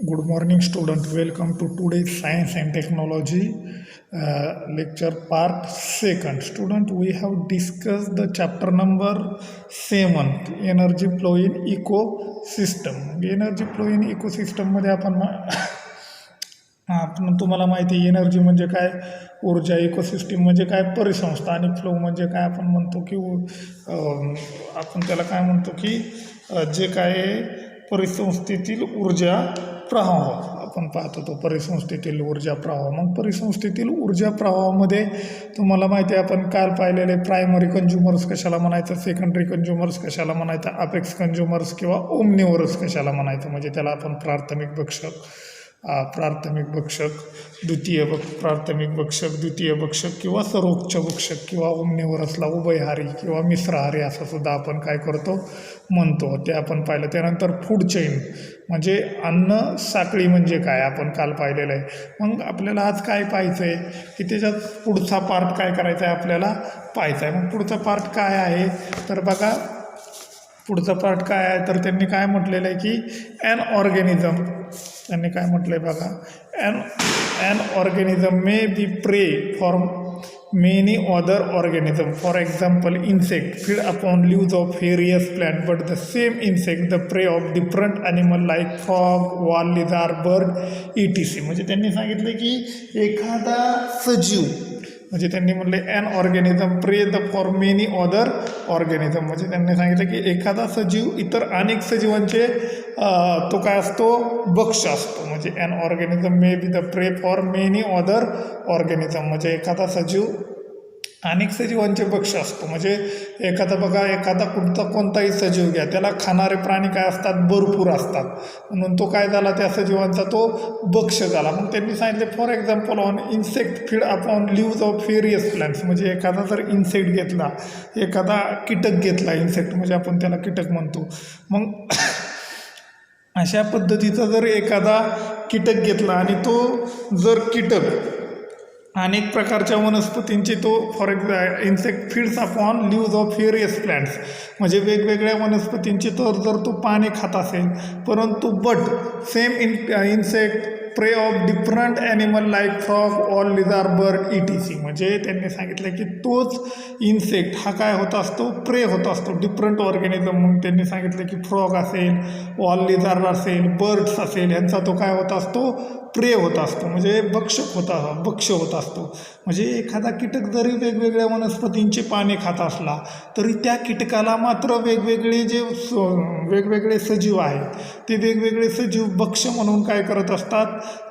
Good morning, student. Welcome to today's Science and Technology lecture part second. Student, we have discussed the chapter number 7, energy flow in ecosystem. Energy flow in ecosystem मध्ये आपण तुम्हाला माहिती आहे energy म्हणजे काय, ऊर्जा, ecosystem म्हणजे काय, परिसंस्था, आणि फ्लो म्हणजे काय आपण म्हणतो की आपण त्याला काय म्हणतो की जे काय परिसंस्थेतील ऊर्जा प्रवाह आपण पाहतो तो परिसंस्थेतील ऊर्जा प्रवाह. मग परिसंस्थेतील ऊर्जा प्रवाहामध्ये तुम्हाला माहिती आहे आपण काल पाहिलेले प्रायमरी कंझ्युमर्स कशाला म्हणायचं, सेकंडरी कंझ्युमर्स कशाला म्हणायचं, अपेक्स कंझ्युमर्स किंवा ओमनिवरस कशाला म्हणायचं. म्हणजे त्याला आपण प्राथमिक भक्षक, प्राथमिक भक्षक, द्वितीय भक्षक किंवा सर्वोच्च भक्षक किंवा ओमनिवरसला उभयहारी किंवा मिश्रहारी असं सुद्धा आपण काय करतो म्हणतो, ते आपण पाहिलं. त्यानंतर फूड चेन म्हणजे अन्न साखळी म्हणजे काय आपण काल पाहिलेलं आहे. मग आपल्याला आज काय पाहायचं आहे की त्याच्यात पुढचा पार्ट काय करायचा आहे आपल्याला पाहायचा आहे. मग पुढचा पार्ट काय आहे तर बघा, पुढचा पार्ट काय आहे तर त्यांनी काय म्हटलेलं आहे की त्यांनी काय म्हटलं आहे बघा, ॲन ऑर्गॅनिझम मे बी प्रे for many other organisms. For example, insect feed upon leaves of various plants, but the same insect the prey of different animal like frog, wall lizard, bird, etc. म्हणजे त्यांनी सांगितले की एखादा सजीव, म्हणजे त्यांनी म्हटले ॲन ऑर्गॅनिझम प्रे the for many other organism. म्हणजे त्यांनी सांगितलं की एखादा सजीव इतर अनेक सजीवांचे तो काय असतो, भक्ष असतो. म्हणजे an organism may be the prey for many other organism म्हणजे एखादा सजीव अनेक सजीवांचे भक्ष असतो. म्हणजे एखादा कोणताही सजीव घ्या, त्याला खाणारे प्राणी काय असतात, भरपूर असतात, म्हणून तो काय झाला, त्या सजीवांचा तो भक्ष झाला. मग त्यांनी सांगितले for example on insect feed upon leaves of various plants. म्हणजे एखादा जर इन्सेक्ट घेतला, एखादा कीटक घेतला, इन्सेक्ट म्हणजे आपण त्याला कीटक म्हणतो. मग अशा पद्धतीचा जर एखादा कीटक घेतला आणि तो जर कीटक अनेक प्रकारच्या वनस्पतींची तो insect feeds upon leaves of various plants म्हणजे वेगवेगळ्या वनस्पतींची जर तो पाने खात असेल, परंतु same insect prey of different animal like frog, all lizard, bird, etc. म्हणजे त्यांनी सांगितलं की तोच इन्सेक्ट हा काय होत असतो, प्रे होत असतो डिफरंट ऑर्गॅनिझम. मग त्यांनी सांगितलं की फ्रॉग असेल, ऑल लिझार्ड असेल, बर्ड्स असेल, यांचा तो काय होत असतो, प्रे होत असतो, म्हणजे भक्ष होत असतो. म्हणजे एखादा कीटक जरी वेगवेगळ्या वनस्पतींची पाने खात असला तरी त्या कीटकाला मात्र वेगवेगळे सजीव आहेत ते वेगवेगळे सजीव भक्ष म्हणून काय करत असतात,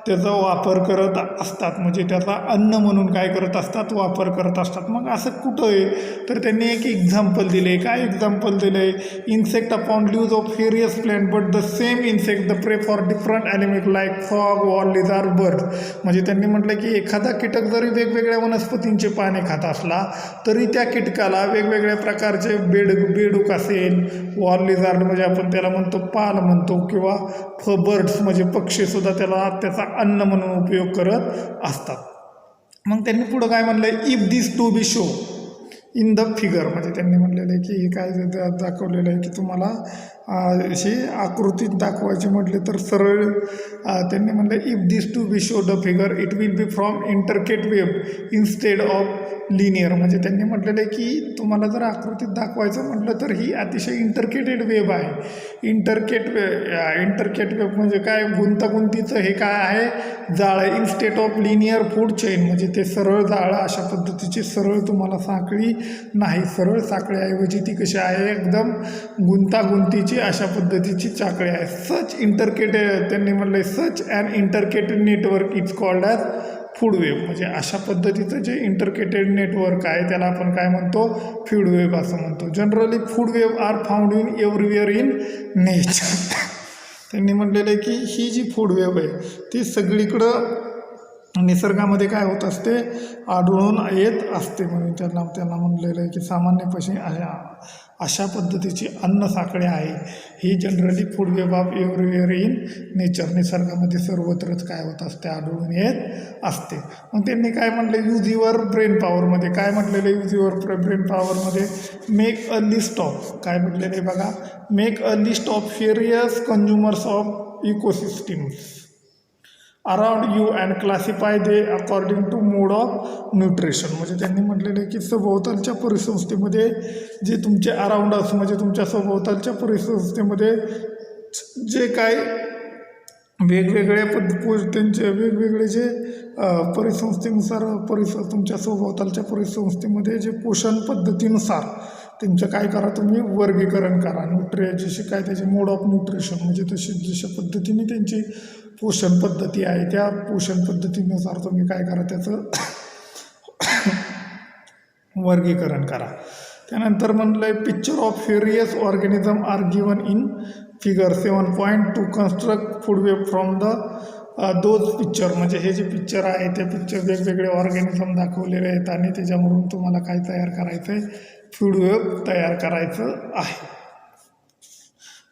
त्याचा वापर करत असतात. म्हणजे त्याचा अन्न म्हणून काय करत असतात, वापर करत असतात. मग असं कुठं आहे तर त्यांनी एक एक्झाम्पल दिले. काय एक्झाम्पल दिले, insect upon leaves of various plant but the same insect the prey for different animal like frog, wall lizard, bird. म्हणजे त्यांनी म्हटलं की एखादा कीटक जरी वेगवेगळ्या वनस्पतींचे पाने खात असला तरी त्या कीटकाला वेगवेगळ्या प्रकारचे बेडूक असेल, वॉल लिझार्ड म्हणजे आपण त्याला म्हणतो पाल म्हणतो, किंवा बर्ड्स म्हणजे पक्षीसुद्धा त्याचा अन्न म्हणून उपयोग करत असतात. मग त्यांनी पुढं काय म्हणलं, if this to be show in the figure. म्हणजे त्यांनी म्हटलेलं आहे की हे काय दाखवलेलं आहे की तुम्हाला अशी आकृतीत दाखवायची म्हटले तर सरळ त्यांनी म्हटलं if this to be show the figure it will be from intricate web instead of linear. म्हणजे त्यांनी म्हटलेलं आहे की तुम्हाला जर आकृतीत दाखवायचं म्हटलं तर ही अतिशय इंटरकेटेड वेव्ह आहे. इंटरकेट वेव्ह म्हणजे काय, गुंतागुंतीचं हे काय आहे, जाळं. Instead of linear food chain म्हणजे ते सरळ जाळं, अशा पद्धतीची सरळ तुम्हाला साखळी नाही, सरळ साखळीऐवजी ती कशी आहे, एकदम गुंतागुंतीची अशा पद्धतीची साखळी आहे. सच इंटरकेटेड त्यांनी म्हटलं such and intricated network is called as food web. म्हणजे अशा पद्धतीचं जे इंटरकेटेड नेटवर्क आहे त्याला आपण काय म्हणतो, फूड वेव्ह असं म्हणतो. Generally food wave are found in everywhere in nature. त्यांनी म्हटलेलं आहे की ही जी फूड वेव्ह आहे ती सगळीकडं निसर्गामध्ये काय होत असते, आढळून येत असते. म्हणून त्यांना म्हटलेलं आहे की सामान्यपणे अशा पद्धतीची अन्न साखळी आहे ही generally food web of everywhere in nature, निसर्गामध्ये सर्वत्रच काय होत असते, आढळून येत असते. मग त्यांनी काय म्हटले, यूज युअर ब्रेन पॉवरमध्ये काय म्हटलेलं, यूज युअर ब्रेन पॉवरमध्ये मेक अ लिस्ट ऑफ, काय म्हटलेलं आहे बघा, make a list of various consumers of ecosystems. Around you and classify they according to mode of nutrition. म्हणजे त्यांनी म्हटलेलं आहे की सभोवतालच्या परिसंस्थेमध्ये जे तुमचे अराउंड असं म्हणजे तुमच्या सभोवतालच्या परिसंस्थेमध्ये जे काय वेगवेगळ्या त्यांचे वेगवेगळे जे परिसंस्थेनुसार तुमच्या सभोवतालच्या परिसंस्थेमध्ये जे पोषण पद्धतीनुसार त्यांचं काय करा तुम्ही वर्गीकरण करा. जसे काय त्याचे मोड ऑफ न्यूट्रिशन म्हणजे जशा पद्धतीने त्यांची पोषण पद्धती आहे त्या पोषण पद्धतीनुसार तुम्ही काय करा त्याचं वर्गीकरण करा. त्यानंतर म्हणलं आहे picture of various organism are given in figure 7 to construct food web from the those picture. म्हणजे हे जे पिक्चर आहे ते पिक्चर वेगवेगळे ऑर्गॅनिझम दाखवलेले आहेत आणि त्याच्यामधून तुम्हाला काय तयार करायचं आहे फूड वेब तयार करायचं आहे.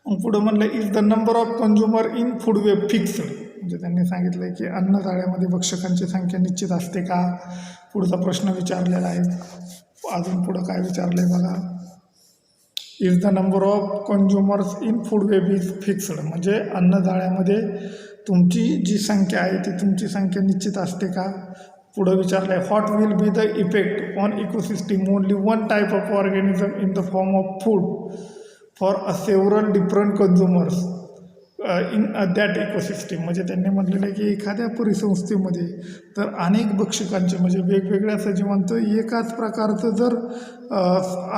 मग पुढं म्हणलं is the number of consumer in food web fixed. म्हणजे त्यांनी सांगितलं आहे की अन्नजाळ्यामध्ये भक्षकांची संख्या निश्चित असते का. पुढचा प्रश्न विचारलेला आहे. अजून पुढं काय विचारलं आहे बघा. Is the number of consumers in food web is fixed. म्हणजे अन्नजाळ्यामध्ये तुमची जी संख्या आहे ती तुमची संख्या निश्चित असते का. पुढं विचारलं आहे what will be the effect on ecosystem only one type of organism in the form of food for a several different consumers in that ecosystem. म्हणजे त्यांनी म्हटलेलं आहे की एखाद्या परिसंस्थेमध्ये तर अनेक भक्षकांचे म्हणजे वेगवेगळ्या सजीवांचं एकाच प्रकारचं जर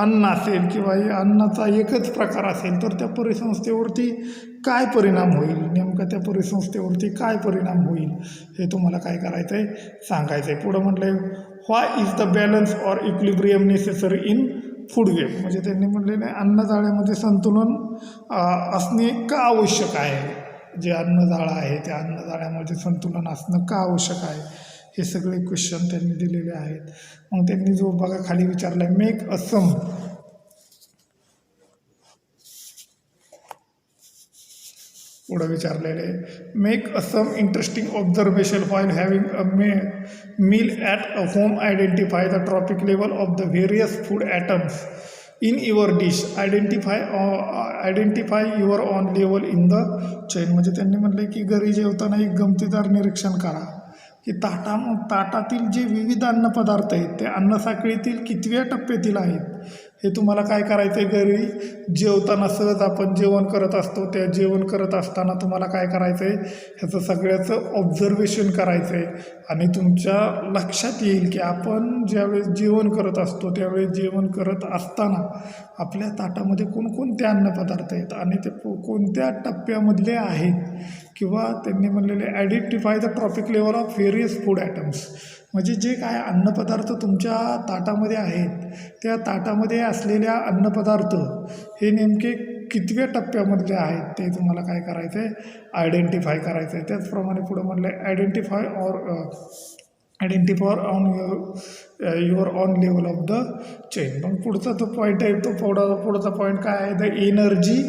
अन्न असेल किंवा अन्नाचा एकच प्रकार असेल तर त्या परिसंस्थेवरती काय परिणाम होईल, नेमका त्या परिसंस्थेवरती काय परिणाम होईल हे तुम्हाला काय करायचं आहे सांगायचं आहे. पुढं म्हटलं आहे why is the balance or equilibrium necessary in food web. म्हणजे त्यांनी म्हटलेलं आहे अन्नजाळ्यामध्ये संतुलन असणे का आवश्यक आहे. जे अन्नजाळं आहे त्या अन्नजाळ्यामध्ये संतुलन असणं का आवश्यक आहे हे सगळे क्वेश्चन त्यांनी दिलेले आहेत. मग त्यांनी जो बघा खाली विचारला आहे मेक अ सम. पुढं विचारलेलं आहे make a some interesting observation while having a meal at a home. Identify the trophic level of the various food atoms in your dish. Identify your own level in the chain. म्हणजे त्यांनी म्हटलं की घरी जेवताना एक गमतीदार निरीक्षण करा की ताटातील जे विविध अन्नपदार्थ आहेत ते अन्नसाखळीतील कितव्या टप्प्यातील आहेत हे तुम्हाला काय करायचं आहे. घरी जेवताना सहज आपण जेवण करत असतो त्या जेवण करत असताना तुम्हाला काय करायचं आहे ह्याचं सगळ्याचं ऑब्झर्वेशन करायचं आहे आणि तुमच्या लक्षात येईल की आपण ज्यावेळेस जेवण करत असतो त्यावेळेस जेवण करत असताना आपल्या ताटामध्ये कोणकोणते अन्नपदार्थ आहेत आणि ते कोणत्या टप्प्यामधले आहेत. किंवा त्यांनी म्हणलेले identify the trophic level of various food atoms. म्हणजे जे काय अन्नपदार्थ तुमच्या ताटामध्ये आहेत त्या ताटामध्ये असलेल्या अन्नपदार्थ हे नेमके कितव्या टप्प्यामधले आहेत ते तुम्हाला काय करायचं आहे आयडेंटिफाय करायचं आहे. त्याचप्रमाणे पुढं म्हटलं आहे identify on your own level of the chain. मग पुढचा जो पॉईंट आहे तो पुढचा पॉईंट काय आहे द एनर्जी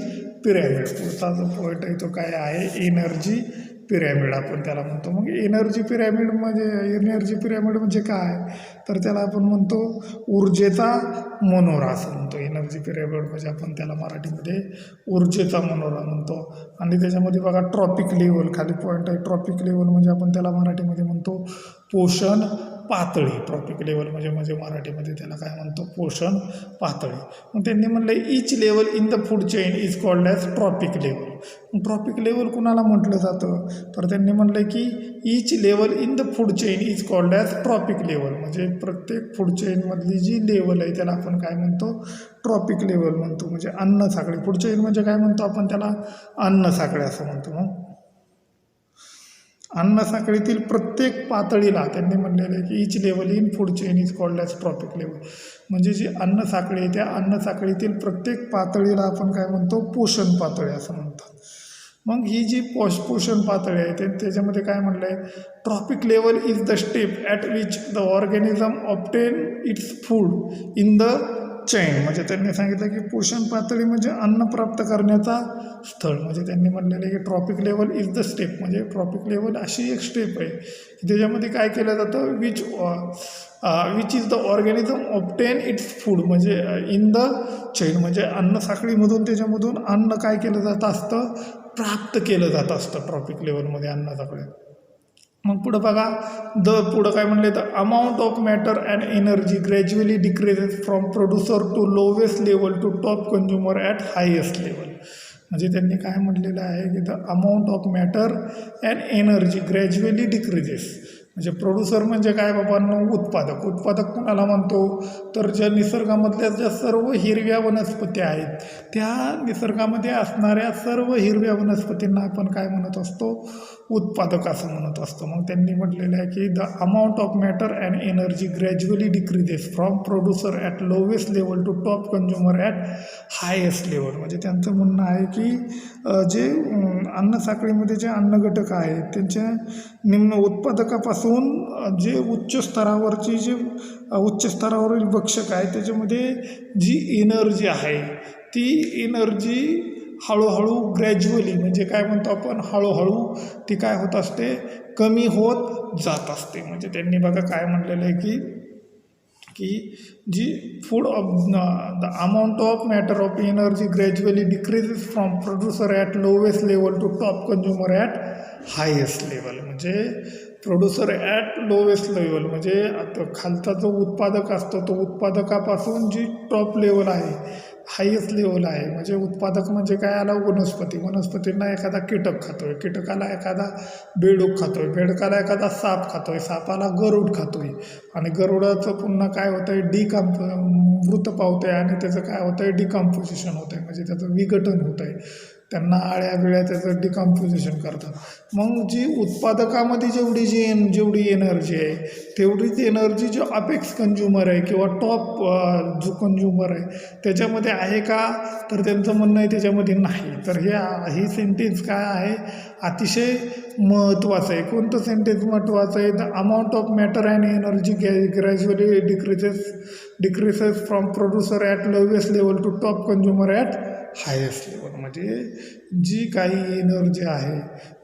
पिरॅमिड. पुढचा जो पॉईंट आहे तो काय आहे एनर्जी पिरॅमिड आपण त्याला म्हणतो. मग एनर्जी पिरॅमिड म्हणजे काय तर त्याला आपण म्हणतो ऊर्जेचा मनोरा असं म्हणतो. एनर्जी पिरॅमिड म्हणजे आपण त्याला मराठीमध्ये ऊर्जेचा मनोरा म्हणतो. आणि त्याच्यामध्ये बघा ट्रॉपिक लेवल खाली पॉईंट आहे. ट्रॉपिक लेवल म्हणजे आपण त्याला मराठीमध्ये म्हणतो पोषण पातळी. ट्रॉपिक लेवल म्हणजे मराठीमध्ये त्याला काय म्हणतो पोषण पातळी. मग त्यांनी म्हणलं each level in the food chain is called as trophic level. Trophic level कुणाला म्हटलं जातं तर त्यांनी म्हणलं की each level in the food chain is called as trophic level. म्हणजे प्रत्येक फूड चेनमधली जी लेवल आहे त्याला आपण काय म्हणतो ट्रॉपिक लेवल म्हणतो. म्हणजे अन्न साखळी. फूड चेन म्हणजे काय म्हणतो आपण त्याला अन्न साखळी असं म्हणतो. अन्न साखळीतील प्रत्येक पातळीला त्यांनी म्हणलेलं आहे की each level in food chain is called as trophic level. म्हणजे जी अन्न साखळी आहे त्या अन्न साखळीतील प्रत्येक पातळीला आपण काय म्हणतो पोषण पातळी असं म्हणतात. मग ही जी पोषण पातळी आहे त्याच्यामध्ये काय म्हटलं आहे trophic level is the step at which the organism obtain its food in the chain. म्हणजे त्यांनी सांगितलं की पोषण पातळी म्हणजे अन्न प्राप्त करण्याचा स्थळ. म्हणजे त्यांनी म्हटलेलं आहे की tropic level is the step. म्हणजे ट्रॉपिक लेवल अशी एक स्टेप आहे की त्याच्यामध्ये काय केलं जातं which is the organism obtain its food. म्हणजे इन द चैन म्हणजे अन्न साखळीमधून त्याच्यामधून अन्न काय केलं जात असतं प्राप्त केलं जात असतं ट्रॉपिक लेवलमध्ये अन्न साखळी. मग पुढं बघा, पुढं काय म्हणले तर amount of matter and energy gradually decreases from producer to lowest level to top consumer at highest level. म्हणजे त्यांनी काय म्हटलेलं आहे की the amount of matter and energy gradually decreases. म्हणजे प्रोड्युसर म्हणजे काय बाबांनो, उत्पादक. उत्पादक कोणाला म्हणतो तर ज्या निसर्गामधल्या ज्या सर्व हिरव्या वनस्पती आहेत त्या निसर्गामध्ये असणाऱ्या सर्व हिरव्या वनस्पतींना आपण काय म्हणत असतो, उत्पादक असं म्हणत असतो. मग त्यांनी म्हटलेलं आहे की the amount of matter and energy gradually decreases from producer at lowest level to top consumer at highest level. म्हणजे त्यांचं म्हणणं आहे की जे अन्न साखळीमध्ये जे अन्न घटक आहेत त्यांच्या निम्न उत्पादकापासून जे उच्च स्तरावरील भक्षक आहे त्याच्यामध्ये जी एनर्जी आहे ती एनर्जी हळूहळू ग्रॅज्युअली म्हणजे काय म्हणतो आपण, हळूहळू ती काय होत असते, कमी होत जात असते. म्हणजे त्यांनी बघा काय म्हटलेलं आहे की जी food of the amount of matter of energy gradually decreases from producer at lowest level to top consumer at highest level. म्हणजे प्रोड्युसर ॲट लोवेस्ट लेवल म्हणजे आता खालचा जो उत्पादक असतो तो उत्पादकापासून जी टॉप लेवल आहे, हायेस्ट लेवल आहे. म्हणजे उत्पादक म्हणजे काय आला, वनस्पतींना एखादा कीटक खातोय, कीटकाला एखादा बेडूक खातोय, बेडकाला एखादा साप खातोय, सापाला गरुड खातोय आणि गरुडाचं पुन्हा काय होतं आहे, मृत पावतं आहे आणि त्याचं काय होतं आहे, डिकम्पोजिशन होतं आहे. म्हणजे त्याचं विघटन होतं आहे, त्यांना आळ्या बिळ्या त्याचं डिकम्पोजिशन करतात. मग जी उत्पादकामध्ये जेवढी एनर्जी आहे तेवढीच एनर्जी जो अपेक्स कंझ्युमर आहे किंवा टॉप जो कंझ्युमर आहे त्याच्यामध्ये आहे का, तर त्यांचं म्हणणं आहे त्याच्यामध्ये नाही. तर ही सेंटेन्स काय आहे, अतिशय महत्त्वाचं आहे. कोणतं सेंटेन्स महत्त्वाचं आहे, the amount of matter and energy gradually decreases from producer at lowest level to top consumer at highest level. म्हणजे जी काही एनर्जी आहे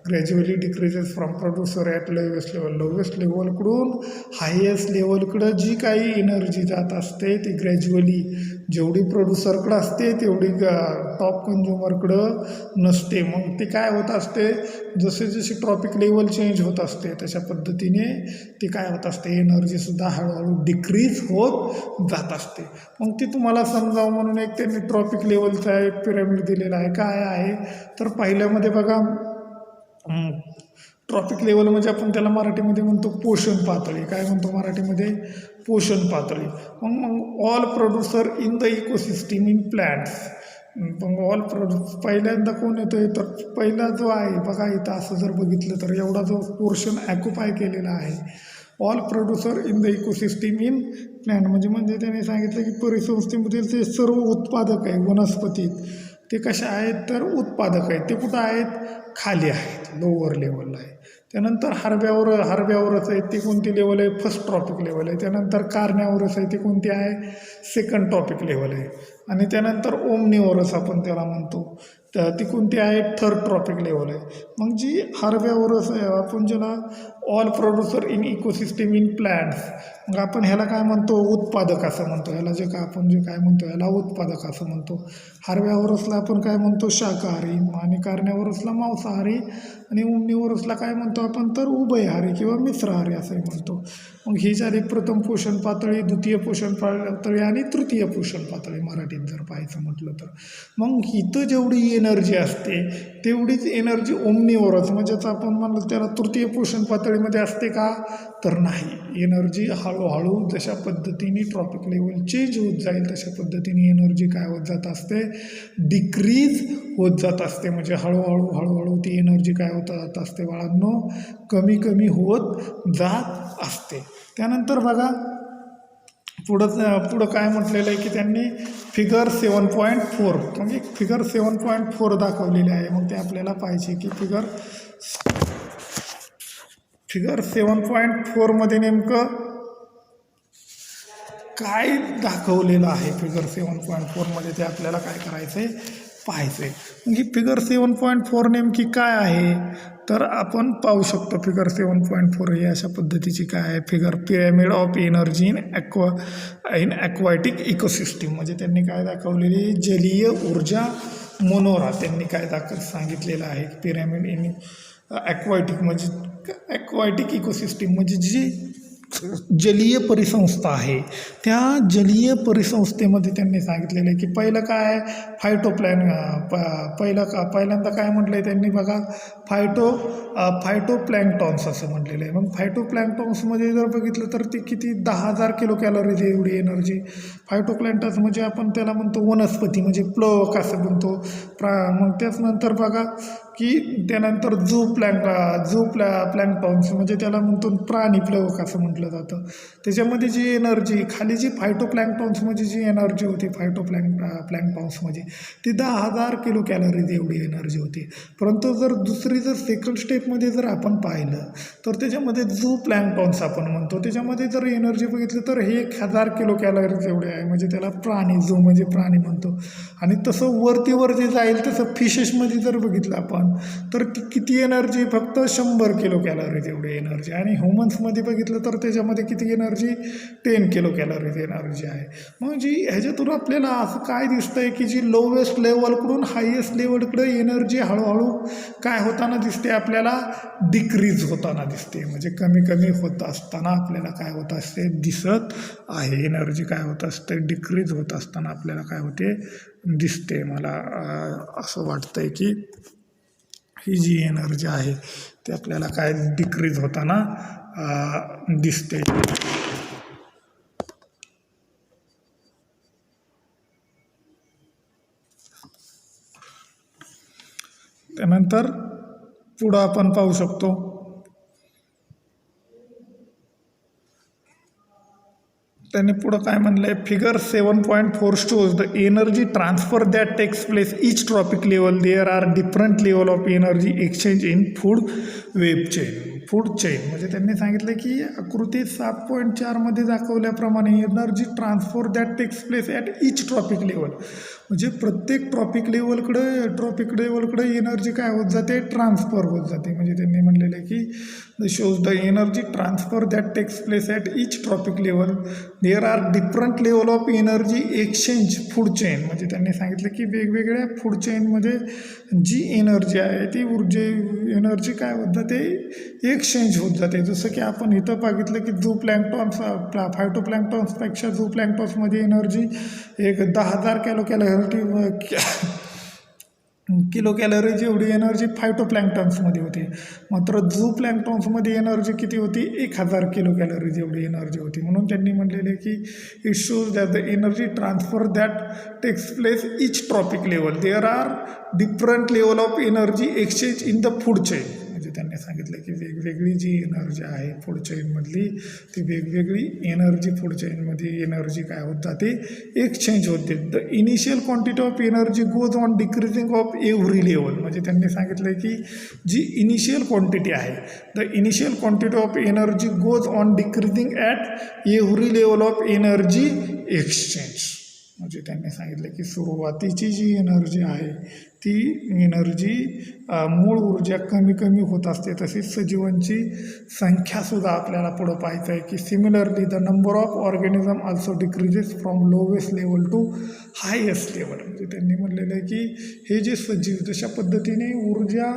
gradually decreases from producer at lowest लेवलकडून हायेस्ट लेवलकडं जी काही एनर्जी जात असते ती ग्रॅज्युअली जेवढी प्रोड्युसरकडं असते तेवढी टॉप कंझ्युमरकडं नसते. मग ती काय होत असते, जशी ट्रॉपिक लेवल चेंज होत असते तशा पद्धतीने ती काय होत असते, एनर्जीसुद्धा हळूहळू डिक्रीज होत जात असते. मग ती तुम्हाला समजावं म्हणून एक त्यांनी ट्रॉपिक लेवलचा एक पिरॅमिड दिलेला आहे. काय आहे तर पहिल्यामध्ये बघा, ट्रॉपिक लेवल म्हणजे आपण त्याला मराठीमध्ये म्हणतो पोषण पातळी. काय म्हणतो मराठीमध्ये, पोषण पातळी. मग all producer in the ecosystem in plants. मग पहिल्यांदा कोण येतो आहे तर पहिला जो आहे बघा इथं असं जर बघितलं तर एवढा जो पोर्शन ऑक्युपाय केलेला आहे, all producer in the ecosystem in plant. म्हणजे त्याने सांगितलं की परिसंस्थेमधील ते सर्व उत्पादक आहे वनस्पतीत ते कशा आहेत तर उत्पादक आहेत. ते कुठं आहेत, खाली आहेत, लोअर लेवलला आहे. त्यानंतर हरव्यावरच आहे, ती कोणती लेवल आहे, फर्स्ट ट्रॉपिक लेवल आहे. त्यानंतर कारण्यावरच आहे, ती कोणती आहे, सेकंड ट्रॉपिक लेवल आहे. आणि त्यानंतर ओमनीवरच आपण त्याला म्हणतो, तर ती कोणती आहे, थर्ड ट्रॉपिक लेवल आहे. मग जी हरव्यावरच आहे आपण ज्याला all producer in ecosystem in plants, मग आपण ह्याला काय म्हणतो, उत्पादक असं म्हणतो. ह्याला आपण जे काय म्हणतो ह्याला उत्पादक असं म्हणतो. हरव्यावरसला आपण काय म्हणतो, शाकाहारी, आणि कारण्यावरसला मांसाहारी, आणि ओमनीवरसला काय म्हणतो आपण तर उभयहारी किंवा मिश्राहारी असंही म्हणतो. मग ही झाली प्रथम पोषण पातळी, द्वितीय पोषण पातळी आणि तृतीय पोषण पातळी मराठीत जर पाहायचं म्हटलं तर. मग इथं जेवढी एनर्जी असते तेवढीच एनर्जी ओमनीवरच म्हणजेच आपण म्हणलं त्याला तृतीय पोषण पातळीमध्ये असते का, तर नाही. एनर्जी हळूहळू जशा पद्धतीने ट्रॉपिक लेवल चेंज होत जाईल तशा पद्धतीने एनर्जी काय होत जात असते, डिक्रीज होत जात असते. म्हणजे हळूहळू ती एनर्जी काय होत जात असते बाळांनो, कमी होत जात असते. त्यानंतर बघा पुढं काय म्हटलेलं आहे की त्यांनी फिगर 7.4 म्हणजे फिगर 7.4 दाखवलेली आहे. मग ते आपल्याला पाहिजे की फिगर 7.4 नेमकं काय दाखवलेलं आहे. फिगर 7.4 ते आपल्याला काय करायचं आहे, पाहायचं आहे. मग ही फिगर 7.4 नेमकी काय आहे तर आपण पाहू शकतो. फिगर 7.4 ही अशा पद्धतीची काय आहे, figure pyramid of energy in aquatic ecosystem. म्हणजे त्यांनी काय दाखवलेली, जलीय ऊर्जा मनोरा त्यांनी काय सांगितलेलं आहे. पिरॅमिड इन ॲक्वाटिक म्हणजे ॲक्वाटिक इकोसिस्टीम म्हणजे जी जलीय परिसंस्था आहे, त्या जलीय परिसंस्थेमध्ये त्यांनी सांगितलेलं आहे की पहिलं काय पहिल्यांदा काय म्हटलं आहे त्यांनी बघा, फायटोप्लँक्टॉन्स असं म्हटलेलं आहे. मग फायटोप्लँक्टॉन्समध्ये जर बघितलं तर ते किती 10,000 किलो कॅलरीज एवढी एनर्जी. फायटोप्लँक्टॉन्स म्हणजे आपण त्याला म्हणतो वनस्पती, म्हणजे प्लवक असं म्हणतो. मग त्याच नंतर बघा की त्यानंतर प्लँक्टॉन्स म्हणजे त्याला म्हणतो प्राणी प्लवक असं म्हटलं जातं. त्याच्यामध्ये जी एनर्जी खाली जी फायटोप्लँक्टॉन्समध्ये जी एनर्जी होती प्लँक्टॉन्समध्ये ती 10,000 किलो कॅलरीज एवढी एनर्जी होती. परंतु जर सेकंड स्टेपमध्ये जर आपण पाहिलं तर त्याच्यामध्ये प्लँक्टॉन्स आपण म्हणतो, त्याच्यामध्ये जर एनर्जी बघितली तर हे 1,000 किलो कॅलरीज एवढे आहे. म्हणजे त्याला म्हणजे प्राणी म्हणतो. आणि तसं वरतीवर जे जाईल तसं फिशेसमध्ये जर बघितलं आपण तर किती एनर्जी, फक्त 100 किलो कॅलरीज एवढी एनर्जी. आणि ह्युमन्समध्ये बघितलं तर त्याच्यामध्ये किती एनर्जी, 10 किलो कॅलरीज एनर्जी आहे. मग जी ह्याच्यातून आपल्याला असं काय दिसतंय की जी लोवेस्ट लेवलकडून हायेस्ट लेवलकडे एनर्जी हळूहळू काय होताना दिसते, आपल्याला डिक्रीज होताना दिसते. म्हणजे कमी कमी होत असताना आपल्याला काय होत असते दिसत आहे. एनर्जी काय होत असते, डिक्रीज होत असताना आपल्याला काय होते दिसते. मला असं वाटतंय की ही जी एनर्जी आहे ती आपल्याला काय डिक्रीज होताना दिसते. त्यानंतर पुढं आपण पाहू शकतो त्यांनी पुढं काय म्हणलं आहे, figure 7.4 shows the energy transfer that takes place each trophic level. There are different level of energy exchange in food chain. म्हणजे त्यांनी सांगितलं की आकृती 7.4मध्ये दाखवल्याप्रमाणे energy transfer that takes place at each trophic level. म्हणजे प्रत्येक ट्रॉपिक लेवलकडे एनर्जी काय होत जाते, ट्रान्सफर होत जाते. म्हणजे त्यांनी म्हणलेलं आहे की shows the energy transfer that takes place at each trophic level. There are different level of energy exchange food chain. म्हणजे त्यांनी सांगितलं की वेगवेगळ्या फूड चेनमध्ये जी एनर्जी आहे ती एनर्जी काय होत जाते, एक्सचेंज होत जाते. जसं की आपण इथं बघितलं की फायटोप्लँक्टॉन्सपेक्षा प्लँक्टॉन्समध्ये एनर्जी एक 10,000 किलो कॅलरीज एवढी एनर्जी फायटोप्लँक्टॉन्समध्ये होती. मात्र प्लँक्टॉन्समध्ये एनर्जी किती होती, 1,000 किलो कॅलरीज एवढी एनर्जी होती. म्हणून त्यांनी म्हटलेले की it shows that the energy transfer that takes place each trophic level. There are different level of energy exchange in the food chain. म्हणजे त्यांनी सांगितलं की वेगवेगळी जी एनर्जी आहे फूड चेनमधली ती वेगवेगळी एनर्जी फूड चेनमध्ये एनर्जी काय होत जाते, एक्सचेंज होते. The initial quantity of energy goes on decreasing of every level. म्हणजे त्यांनी सांगितलं की जी इनिशियल क्वांटिटी आहे, the initial quantity of energy goes on decreasing at every level of energy exchange. म्हणजे त्यांनी सांगितलं की सुरुवातीची जी एनर्जी आहे ती एनर्जी मूळ ऊर्जा कमी कमी होत असते. तसेच सजीवांची संख्यासुद्धा आपल्याला पुढं पाहायचं आहे की similarly the number of organism also decreases from lowest level to highest level. म्हणजे त्यांनी म्हटलेलं आहे की हे जे सजीव तशा पद्धतीने ऊर्जा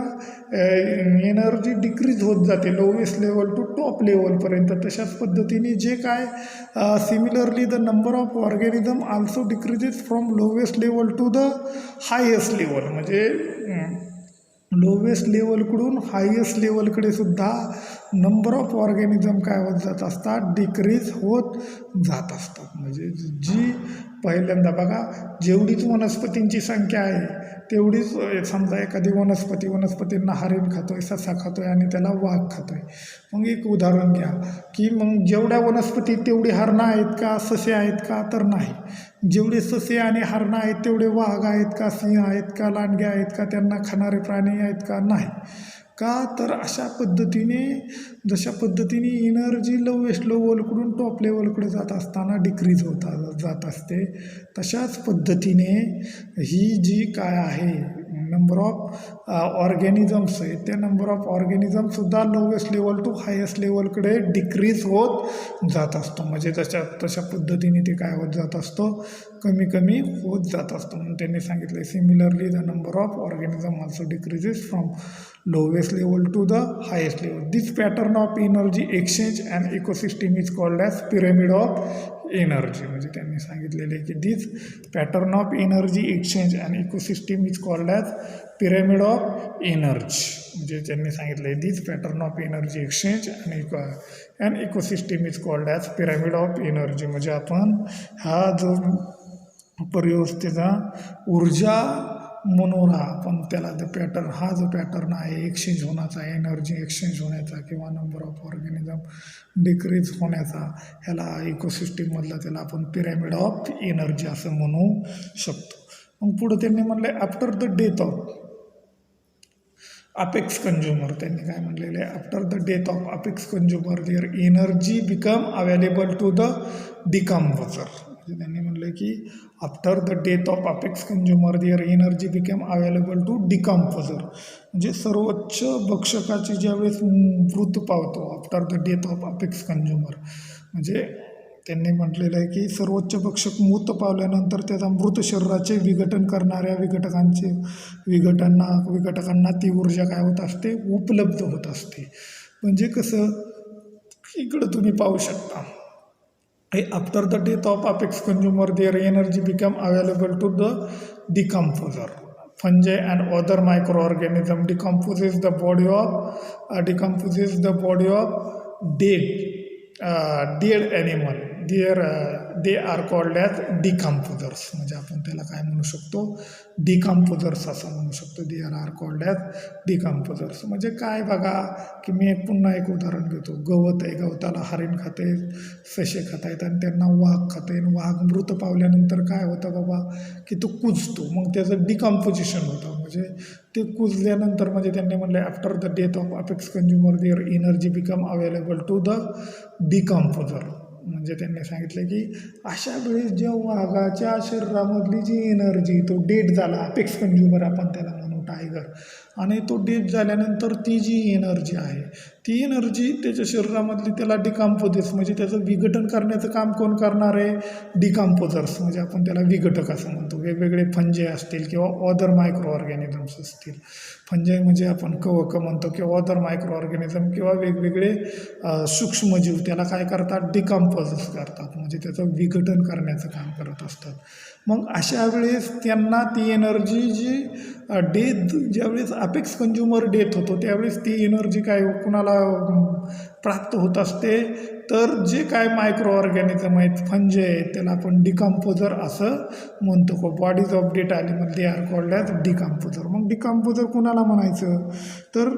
एनर्जी डिक्रीज होत जाते लोवेस्ट लेवल टू टॉप लेवलपर्यंत. तशाच पद्धतीने जे काय similarly the number of organism also decreases from lowest level to the highest level. म्हणजे लोवेस्ट लेवलकडून हायेस्ट लेवलकडे सुद्धा नंबर ऑफ ऑर्गॅनिझम काय होत जात असतात, डिक्रीज होत जात असतात. म्हणजे जी पहिल्यांदा बघा जेवढीच वनस्पतींची संख्या आहे तेवढीच, समजा एखादी वनस्पतींना हरिण खातोय, ससा खातोय आणि त्याला वाघ खातोय. मग एक उदाहरण घ्या की मग जेवढ्या वनस्पती तेवढी हरणं आहेत का, ससे आहेत का, तर नाही. जेवढे ससे आणि हरणं आहेत तेवढे वाघ आहेत का, सिंह आहेत का, लांडगे आहेत का, त्यांना खाणारे प्राणी आहेत का, नाही. का तर अशा पद्धतीने जशा पद्धतीने एनर्जी लोवेस्ट लेवलकडून टॉप लेवलकडे जात असताना डिक्रीज जात असते, तशाच पद्धतीने ही जी काय आहे नंबर ऑफ ऑर्गॅनिझम्स आहेत त्या नंबर ऑफ ऑर्गॅनिझमसुद्धा लोवेस्ट लेवल टू हायेस्ट लेवलकडे डिक्रीज होत जात असतो. म्हणजे तशा पद्धतीने ते काय होत जात असतो, कमी कमी होत जात असतो. म्हणून त्यांनी सांगितलं similarly the number of organism also decreases from lowest level to the highest level. This pattern of energy exchange and ecosystem is called as pyramid of energy. म्हणजे त्यांनी सांगितलेले की this pattern of energy exchange and ecosystem is called as pyramid of energy. म्हणजे त्यांनी सांगितले this pattern of energy exchange and ecosystem is called as pyramid of energy. म्हणजे आपण हा जो परिव्यवस्थेचा ऊर्जा मनोरा पण त्याला पॅटर्न हा जो पॅटर्न आहे एक्सचेंज होण्याचा, एनर्जी एक्सचेंज होण्याचा किंवा नंबर ऑफ ऑर्गॅनिझम डिक्रीज होण्याचा, ह्याला इकोसिस्टीममधला त्याला आपण पिरॅमिड ऑफ एनर्जी असं म्हणू शकतो. मग पुढं त्यांनी म्हटलं after the death of apex consumer. त्यांनी काय म्हटलेलं आहे after the death of apex consumer their energy become available to the decomposer. म्हणजे त्यांनी म्हटलं की after the death of apex consumer their energy become available to decomposer. म्हणजे सर्वोच्च भक्षकाची ज्यावेळेस मृत्यू पावतो after the death of apex consumer, म्हणजे त्यांनी म्हटलेलं आहे की सर्वोच्च भक्षक मृत पावल्यानंतर त्याचा मृत शरीराचे विघटन करणाऱ्या विघटकांना ती ऊर्जा काय होत असते, उपलब्ध होत असते. म्हणजे कसं इकडं तुम्ही पाहू शकता after the death of apex consumer their energy become available to the decomposer. fungi and other microorganism decomposes the body of dead animal. they are called as decomposers. म्हणजे आपण त्याला काय म्हणू शकतो, डिकम्पोजर्स असं म्हणू शकतो. They are called as decomposers. म्हणजे काय बघा की मी पुन्हा एक उदाहरण घेतो. गवत आहे, गवताला हरिण खाते, ससे खात आहेत आणि त्यांना वाघ खाते. वाघ मृत पावल्यानंतर काय होतं बाबा की तो कुजतो, मग त्याचं डिकम्पोजिशन होतं. म्हणजे ते कुजल्यानंतर म्हणजे त्यांनी म्हटलं after the death of apex consumer their energy become available to the decomposer. म्हणजे त्यांनी सांगितलं की अशा वेळेस ज्या वाघाच्या शरीरामधली जी एनर्जी तो डेड झाला, अपेक्स कंझ्युमर आपण त्याला म्हणू टायगर, आणि तो डेड झाल्यानंतर ती जी एनर्जी आहे ती एनर्जी त्याच्या शरीरामधली त्याला डिकम्पोजर्स म्हणजे त्याचं विघटन करण्याचं काम कोण करणार आहे, डिकम्पोजर्स. म्हणजे आपण त्याला विघटक असं म्हणतो. वेगवेगळे फंजे असतील किंवा अदर मायक्रो ऑर्गॅनिझम्स असतील. फंजे म्हणजे आपण कवक म्हणतो किंवा अदर मायक्रो ऑर्गॅनिझम किंवा वेगवेगळे सूक्ष्मजीव त्याला काय करतात, डिकम्पोजर्स करतात. म्हणजे त्याचं विघटन करण्याचं काम करत असतात. मग अशा वेळेस त्यांना ती एनर्जी जी ज्यावेळेस अपेक्स कंझ्युमर डेथ होतो त्यावेळेस ती एनर्जी काय कुणाला प्राप्त होत असते, तर जे काय मायक्रो ऑर्गॅनिझम आहेत, फंजे आहेत, त्याला आपण डिकम्पोजर असं म्हणतो. Bodies of dead animal they are called as decomposer. मग डिकम्पोजर कुणाला म्हणायचं, तर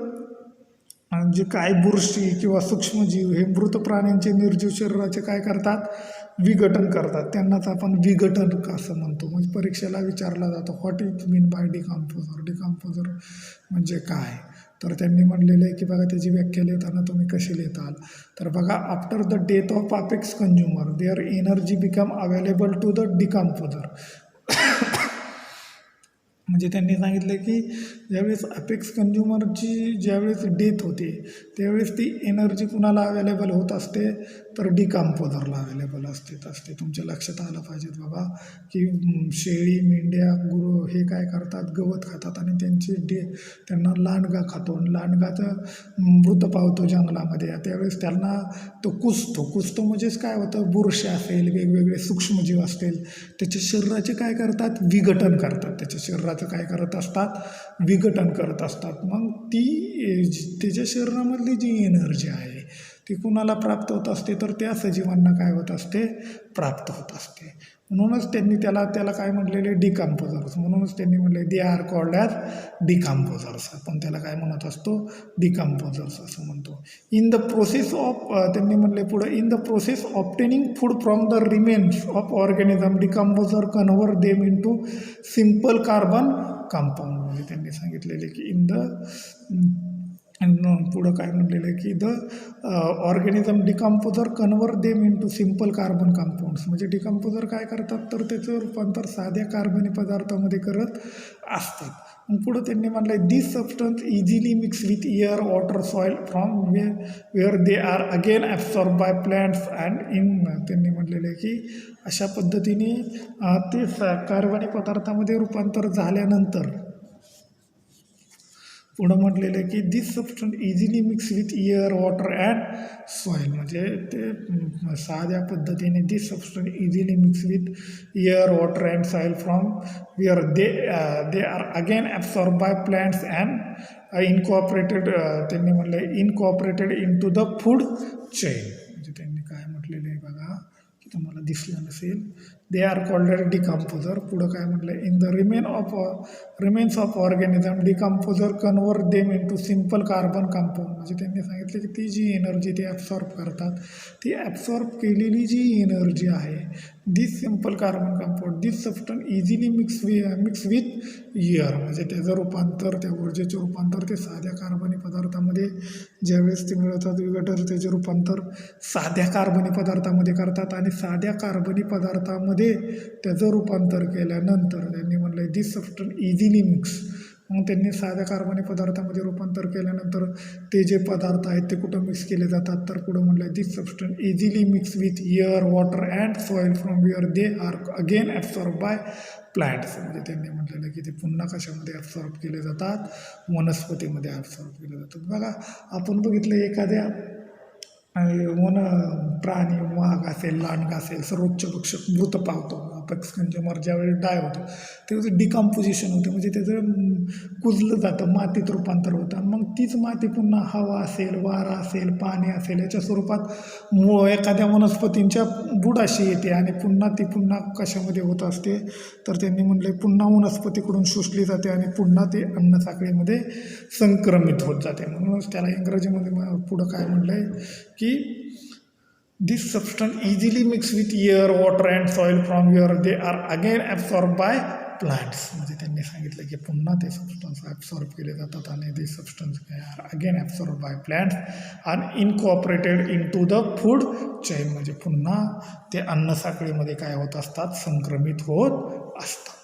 जे काय बुरशी किंवा सूक्ष्मजीव हे मृत प्राण्यांचे निर्जीव शरीराचे काय करतात, विघटन करतात. त्यांनाच आपण विघटन असं म्हणतो. म्हणजे परीक्षेला विचारला जातो what is mean by decomposer. Decomposer म्हणजे काय, तर त्यांनी म्हणलेलं आहे की बघा त्याची व्याख्या लिहिताना तुम्ही कशी लिहिताल, तर बघा after the death of apex consumer their energy become available to the decomposer. म्हणजे त्यांनी सांगितलं की ज्यावेळेस अपेक्स कंझ्युमरची ज्यावेळेस डेथ होते त्यावेळेस ती एनर्जी कुणाला अवेलेबल होत असते, तर डिकम्पोजरला अवेलेबल असते. तुमच्या लक्षात आलं पाहिजेत बाबा की शेळी, मेंढ्या, गुरु हे काय करतात, गवत खातात आणि त्यांना लांडगा खातो. लांडगाचं मृत पावतो जंगलामध्ये, त्यावेळेस त्यांना तो कुजतो म्हणजेच काय होतं, बुरशी असेल, वेगवेगळे सूक्ष्मजीव असतील, त्याच्या शरीराचे काय करतात, विघटन करतात. त्याच्या शरीराचं काय करत असतात, विघटन करत असतात. मग ती त्याच्या शरीरामधली जी एनर्जी आहे ती कुणाला प्राप्त होत असते, तर त्या सजीवांना काय होत असते, प्राप्त होत असते. म्हणूनच त्यांनी त्याला काय म्हटलेले, डिकम्पोजर्स. म्हणूनच त्यांनी म्हटले they are called as decomposers. आपण त्याला काय म्हणत असतो, डिकम्पोजर्स असं म्हणतो. इन द प्रोसेस ऑफ त्यांनी म्हटले पुढं in the process obtaining food from the remains of organism decomposer convert them in to simple carbon compound. म्हणजे त्यांनी सांगितलेले की पुढं काय म्हटलेलं आहे की the organism decomposer convert them in to simple carbon compounds. म्हणजे डिकम्पोजर काय करतात, तर त्याचं रूपांतर साध्या कार्बनी पदार्थामध्ये करत असतात. मग पुढं त्यांनी म्हटलं आहे this substance easily mix with air, water, soil from where they are again absorb by plants and in. त्यांनी म्हटलेलं आहे की अशा पद्धतीने ते कार्बनी पदार्थामध्ये रूपांतर झाल्यानंतर पुढं म्हटलेलं आहे की this substance easily mix with air water and soil, म्हणजे ते साध्या पद्धतीने this substance easily mix with air water and soil from where they are again absorb by plants and incorporated, त्यांनी म्हटलं incorporated into the food chain, म्हणजे त्यांनी काय म्हटलेलं आहे बघा की तुम्हाला दिसलं नसेल. They are called decomposer. पुढं काय म्हटलं, in the remains of organism decomposer convert them in to simple carbon compound, म्हणजे त्यांनी सांगितलं की ती जी एनर्जी ते ॲब्सॉर्ब करतात, ती ॲब्सॉर्ब केलेली जी एनर्जी आहे, this simple carbon compound this substance easily mix with air, म्हणजे त्याचं रूपांतर, त्या ऊर्जेचे रूपांतर ते साध्या कार्बनी पदार्थामध्ये ज्यावेळेस ते मिळवतात विघटन, त्याचे रूपांतर साध्या कार्बनी पदार्थामध्ये करतात आणि साध्या कार्बनी पदार्थामध्ये त्याचं रूपांतर केल्यानंतर त्यांनी म्हटलं दिस सबस्टन्स इझिली मिक्स. मग त्यांनी साध्या कार्बनी पदार्थामध्ये रूपांतर केल्यानंतर ते जे पदार्थ आहेत ते कुठं मिक्स केले जातात, तर पुढं म्हटलं this substance easily mix with air water and soil from where they are again absorb by plants, म्हणजे त्यांनी म्हटलेलं की ते पुन्हा कशामध्ये ॲब्सॉर्ब केले जातात, वनस्पतीमध्ये ॲब्सॉर्ब केले जातात. बघा आपण बघितलं एखाद्या प्राणी, वाघ असेल, लांडगा असेल, सर्वोच्च भक्षक मृत पावतो, अपेक्स कंझ्युमर ज्यावेळेस डाय होतं त्याचं डिकम्पोजिशन होतं, म्हणजे त्याचं कुजलं जातं, मातीत रूपांतर होतं, आणि मग तीच माती पुन्हा हवा असेल, वारा असेल, पाणी असेल याच्या स्वरूपात एखाद्या वनस्पतींच्या बुडाशी येते आणि ती पुन्हा कशामध्ये होत असते, तर त्यांनी म्हटले पुन्हा वनस्पतीकडून शोषली जाते आणि पुन्हा ते अन्न साखळीमध्ये संक्रमित होत जाते. म्हणूनच त्याला इंग्रजीमध्ये पुढं काय म्हटलं आहे की this substance easily mix with air water and soil from where they are again absorb by plants, म्हणजे त्यांनी सांगितलं की पुन्हा ते सबस्टन्स ॲब्सॉर्ब केले जातात आणि ते substance are again absorb by plants आणि incorporated into the food chain, म्हणजे पुन्हा ते अन्न साखळीमध्ये काय होत असतात, संक्रमित होत असतात.